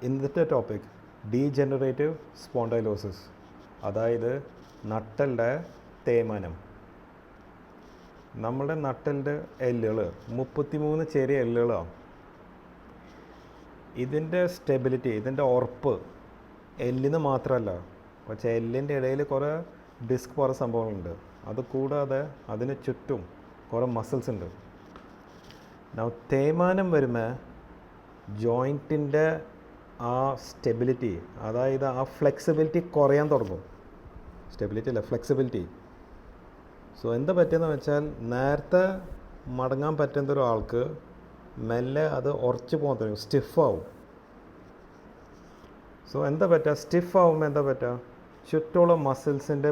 ഇന്നത്തെ topic degenerative spondylosis, അതായത് നട്ടലിൻ്റെ തേയ്മാനം. നമ്മുടെ നട്ടലിൻ്റെ എല്ലുകൾ 33 ചെറിയ എല്ലുകളാണ്. ഇതിൻ്റെ സ്റ്റെബിലിറ്റി, ഇതിൻ്റെ ഉറപ്പ് എല്ലിന് മാത്രമല്ല, പക്ഷേ എല്ലിൻ്റെ ഇടയിൽ കുറേ ഡിസ്ക് പോലെ സംഭവങ്ങളുണ്ട്. അതുകൂടാതെ അതിന് ചുറ്റും കുറേ മസിൽസ് ഉണ്ട്. തേയ്മാനം വരുമ്പോൾ ജോയിൻറ്റിൻ്റെ ആ സ്റ്റെബിലിറ്റി, അതായത് ആ ഫ്ലെക്സിബിലിറ്റി കുറയാൻ തുടങ്ങും. സ്റ്റെബിലിറ്റി അല്ല, ഫ്ലെക്സിബിലിറ്റി. സോ എന്താ പറ്റുന്നത് വെച്ചാൽ, നേരത്തെ മടങ്ങാൻ പറ്റുന്ന ഒരാൾക്ക് മെല്ലെ അത് ഉറച്ച് പോകാൻ തുടങ്ങും, സ്റ്റിഫാവും. സോ എന്താ പറ്റുക, സ്റ്റിഫാവുമ്പോൾ എന്താ പറ്റുക, ചുറ്റുമുള്ള മസിൽസിൻ്റെ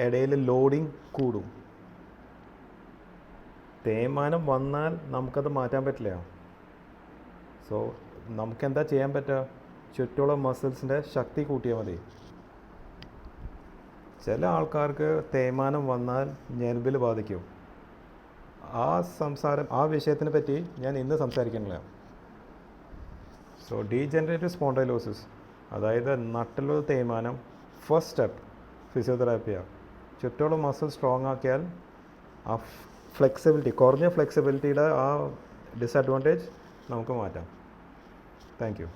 ഇടയിൽ ലോഡിങ് കൂടും. തേയ്മാനം വന്നാൽ നമുക്കത് മാറ്റാൻ പറ്റില്ല. സോ നമുക്കെന്താ ചെയ്യാൻ പറ്റുക, ചുറ്റുമുള്ള മസിൽസിൻ്റെ ശക്തി കൂട്ടിയാൽ മതി. ചില ആൾക്കാർക്ക് തേയ്മാനം വന്നാൽ ഞരമ്പിൽ ബാധിക്കും. ആ വിഷയത്തിനെ പറ്റി ഞാൻ ഇന്ന് സംസാരിക്കുന്നില്ല. സോ ഡീജനറേറ്റീവ് സ്പോണ്ടൈലോസിസ്, അതായത് നട്ടിലുള്ള തേയ്മാനം, ഫസ്റ്റ് സ്റ്റെപ്പ് ഫിസിയോതെറാപ്പിയാണ്. ചുറ്റുമുള്ള മസിൽ സ്ട്രോങ് ആക്കിയാൽ ആ ഫ്ലെക്സിബിലിറ്റി, കുറഞ്ഞ ഫ്ലെക്സിബിലിറ്റിയുടെ ആ ഡിസഡ്വാൻറ്റേജ് നമുക്ക് മാറ്റാം. Thank you.